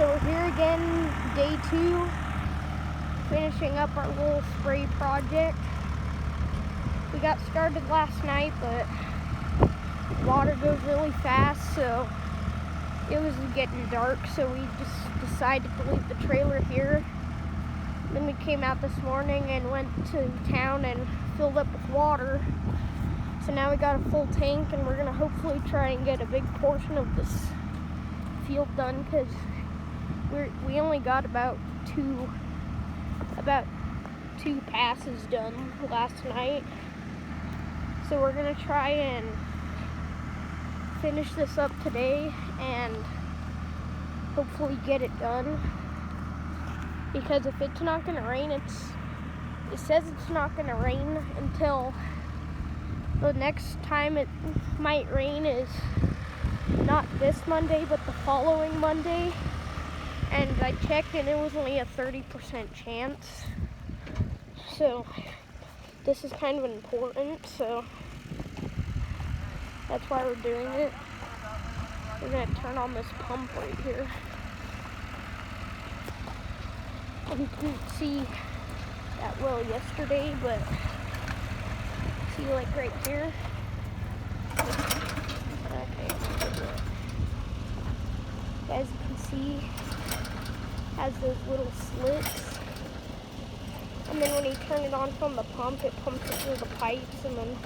So we're here again, day 2, finishing up our little spray project. We got started last night, but water goes really fast, so it was getting dark, so we just decided to leave the trailer here. Then we came out this morning and went to town and filled up with water. So now we got a full tank, and we're gonna hopefully try and get a big portion of this field done, because we only got about two passes done last night. So we're gonna try and finish this up today and hopefully get it done. Because if it's not gonna rain, it says it's not gonna rain until the next time it might rain is not this Monday, but the following Monday. And I checked and it was only a 30% chance. So this is kind of important, so that's why we're doing it. We're gonna turn on this pump right here. You couldn't see that well yesterday, but see, like right here. Okay. As you can see, has those little slits. And then when you turn it on from the pump, it pumps it through the pipes and then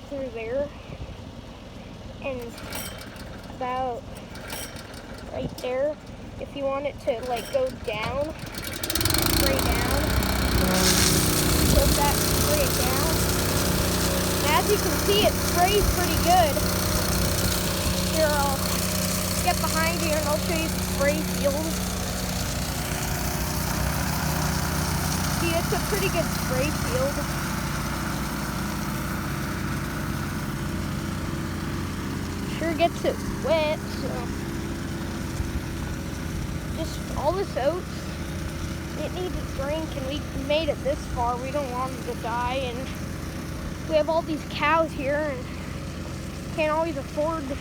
through there. And about right there, if you want it to like go down, spray down, tilt that, spray it down. And as you can see, it sprays pretty good. Here, I'll get behind you and I'll show you the spray field. See, it's a pretty good spray field. Sure gets it wet, so just all this oats, it needs a drink, and we made it this far. We don't want them to die, and we have all these cows here and can't always afford to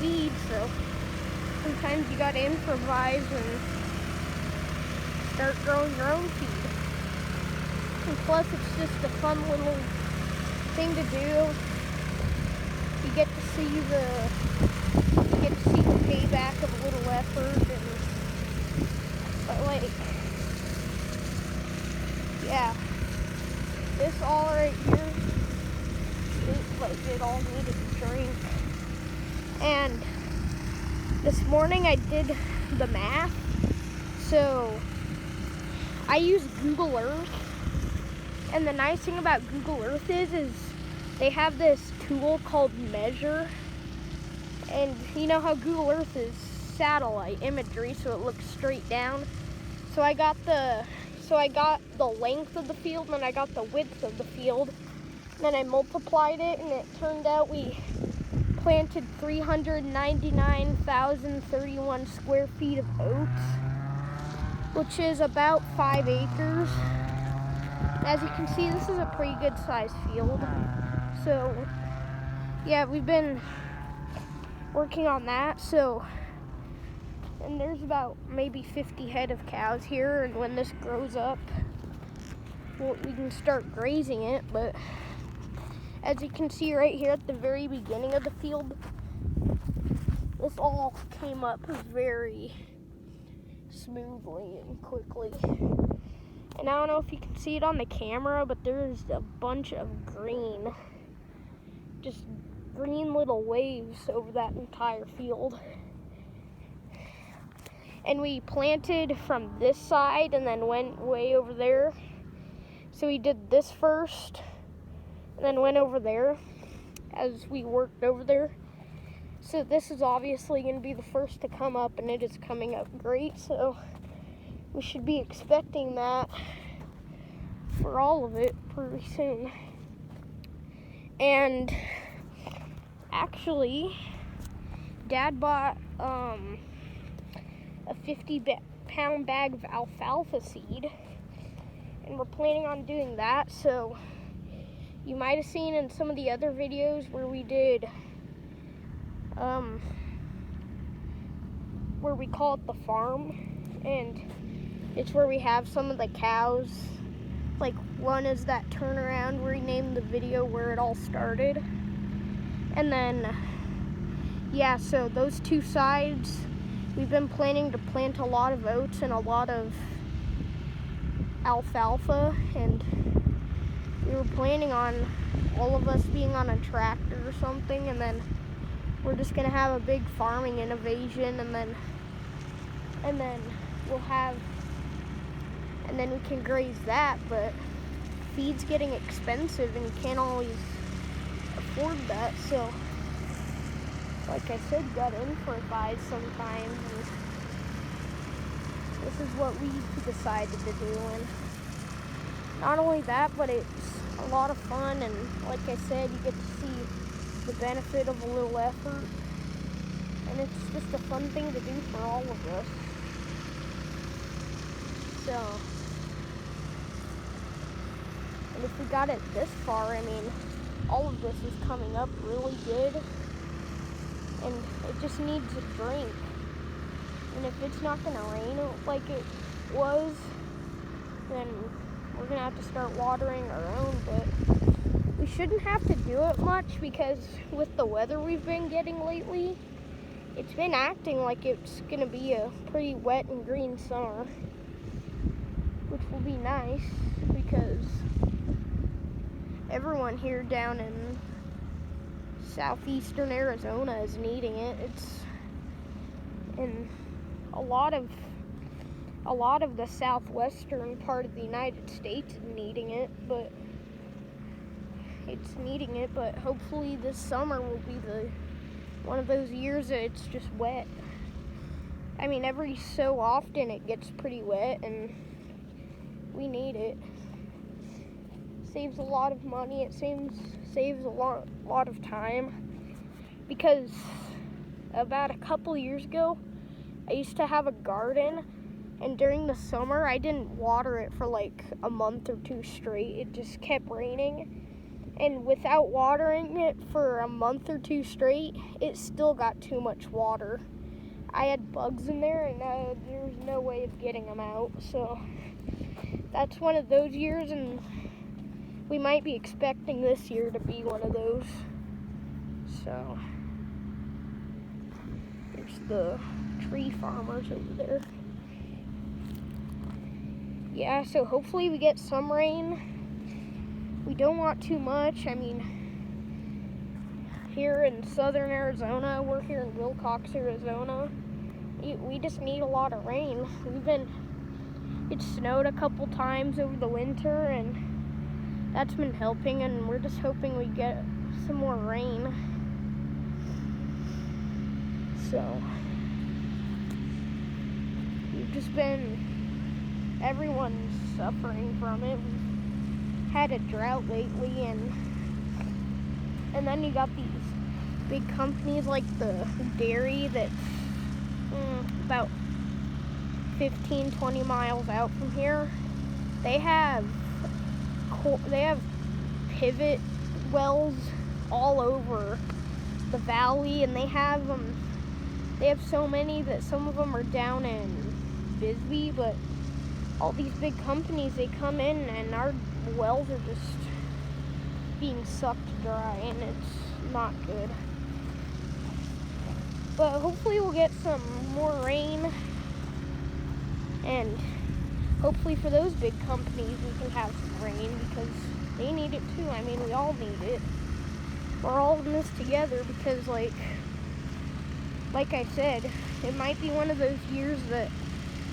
feed, so sometimes you gotta improvise and start growing your own feed. And plus, it's just a fun little thing to do. You get to see the payback of a little effort, but like, yeah, this all right here, it all needed a drink. And this morning I did the math. So I use Google Earth, and the nice thing about Google Earth is they have this tool called Measure. And you know how Google Earth is satellite imagery, so it looks straight down. So I got the length of the field, and then I got the width of the field. And then I multiplied it, and it turned out we planted 399,031 square feet of oats, which is about 5 acres. As you can see, this is a pretty good sized field. So yeah, we've been working on that. So, and there's about maybe 50 head of cows here, and when this grows up, we can start grazing it. But as you can see right here at the very beginning of the field, this all came up very smoothly and quickly. And I don't know if you can see it on the camera, but there's a bunch of green, just green little waves over that entire field. And we planted from this side and then went way over there. So we did this first and then went over there as we worked over there. So this is obviously going to be the first to come up, and it is coming up great. So we should be expecting that for all of it pretty soon. And actually, Dad bought a 50-pound bag of alfalfa seed, and we're planning on doing that. So you might have seen in some of the other videos where we did where we call it the farm, and it's where we have some of the cows. Like, one is that turnaround where we named the video where it all started. And then, yeah, so those two sides, we've been planning to plant a lot of oats and a lot of alfalfa, and we were planning on all of us being on a tractor or something, and then we're just gonna have a big farming innovation, and then we'll have, and then we can graze that, but feed's getting expensive and you can't always afford that, so like I said, got improvise sometimes, and this is what we decided to do. And not only that, but it's a lot of fun, and like I said, you get to see the benefit of a little effort, and it's just a fun thing to do for all of us. So, and if we got it this far, I mean, all of this is coming up really good, and it just needs a drink. And if it's not gonna rain like it was, then we're gonna have to start watering our own, but we shouldn't have to do it much, because with the weather we've been getting lately, it's been acting like it's gonna be a pretty wet and green summer, which will be nice because everyone here down in southeastern Arizona is needing it. It's in a lot of the southwestern part of the United States is needing it, but hopefully this summer will be one of those years that it's just wet. I mean, every so often it gets pretty wet, and we need it. Saves a lot of money. It saves a lot of time, because about a couple years ago, I used to have a garden, and during the summer, I didn't water it for like a month or two straight. It just kept raining, and without watering it for a month or two straight, it still got too much water. I had bugs in there, and there was no way of getting them out, so that's one of those years, and we might be expecting this year to be one of those. So, there's the tree farmers over there. Yeah, so hopefully we get some rain. We don't want too much. I mean, here in southern Arizona, we're here in Wilcox, Arizona, we just need a lot of rain. It snowed a couple times over the winter, and that's been helping, and we're just hoping we get some more rain. So, everyone's suffering from it. We've had a drought lately, and then you got these big companies like the dairy that's about 15-20 miles out from here. They have pivot wells all over the valley, and they have so many that some of them are down in Bisbee, but all these big companies, they come in and our wells are just being sucked dry, and it's not good. But hopefully we'll get some more rain, and hopefully for those big companies we can have some rain, because they need it too. I mean, we all need it. We're all in this together, because like I said, it might be one of those years that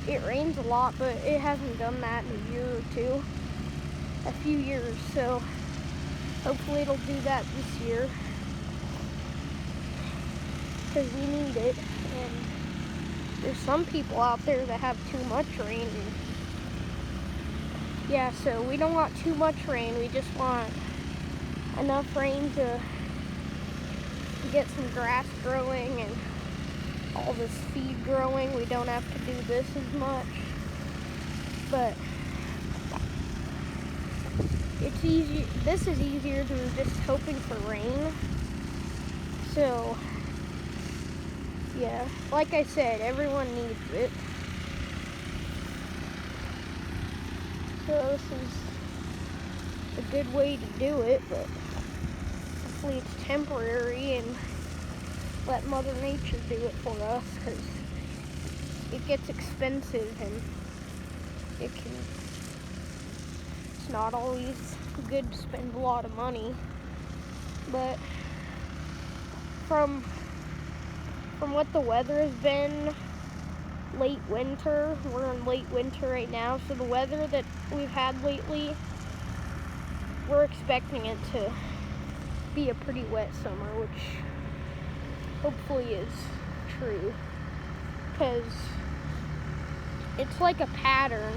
it rains a lot, but it hasn't done that in a few years, so hopefully it'll do that this year, because we need it. And there's some people out there that have too much rain. Yeah, so we don't want too much rain. We just want enough rain to get some grass growing and all this feed growing. We don't have to do this as much, but it's easy. This is easier than just hoping for rain. So yeah, like I said, everyone needs it. So this is a good way to do it, but hopefully it's temporary and let Mother Nature do it for us, because it gets expensive and it's not always good to spend a lot of money. But from what the weather has been, late winter, we're in late winter right now, so the weather that we've had lately, we're expecting it to be a pretty wet summer, which hopefully is true, because it's like a pattern.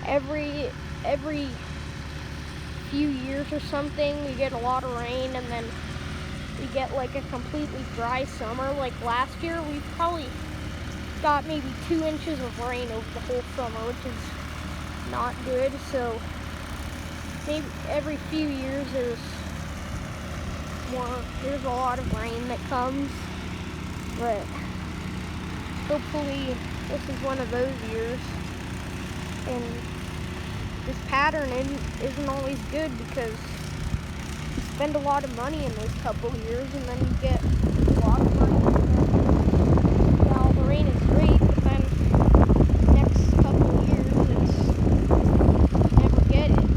Every few years or something, we get a lot of rain, and then we get like a completely dry summer. Like last year, we probably got maybe 2 inches of rain over the whole summer, which is not good. So maybe every few years there's a lot of rain that comes, but hopefully this is one of those years. And this pattern isn't always good, because you spend a lot of money in those couple of years and then you get a lot of rain. Now the rain is great, but then next couple of years you never get it.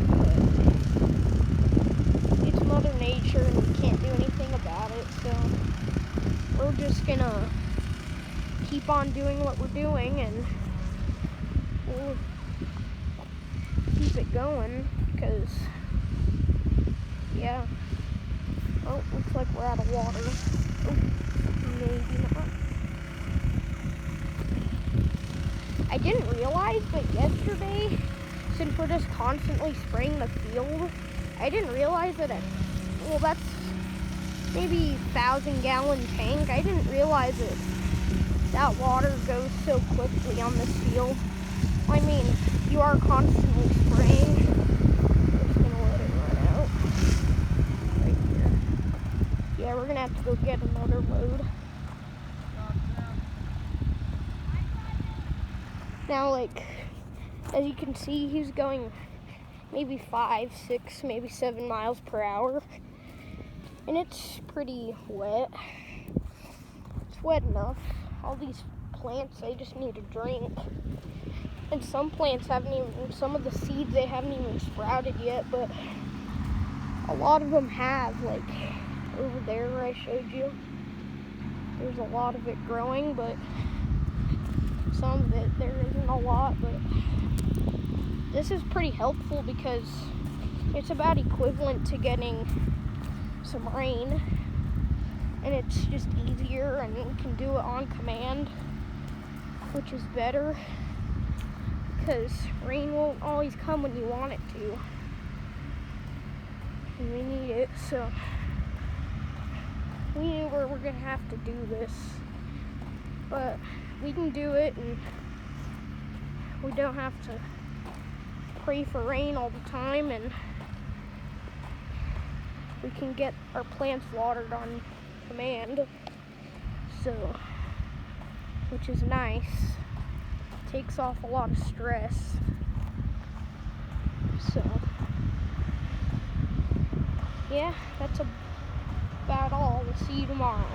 But it's Mother Nature and we can't do anything about it, so we're just gonna keep on doing what we're doing, and we'll keep it going, because yeah. Oh, looks like we're out of water. Oh, maybe not. I didn't realize, but yesterday, since we're just constantly spraying the field, I didn't realize that that's maybe 1,000-gallon tank. I didn't realize that water goes so quickly on this field. I mean, you are constantly spraying. Just gonna let it run out right here. Yeah, we're gonna have to go get another load. Now, like, as you can see, he's going maybe 5, 6, maybe 7 miles per hour. And it's pretty wet. It's wet enough. All these plants, they just need a drink. And some plants some of the seeds, they haven't even sprouted yet, but a lot of them have. Like over there where I showed you, there's a lot of it growing, but some of it, there isn't a lot. But this is pretty helpful, because it's about equivalent to getting some rain, and it's just easier, and you can do it on command, which is better, because rain won't always come when you want it to, and we need it. So we knew we're gonna have to do this, but we can do it, and we don't have to pray for rain all the time, and we can get our plants watered on command, so, which is nice. Takes off a lot of stress. So yeah, that's about all. We'll see you tomorrow.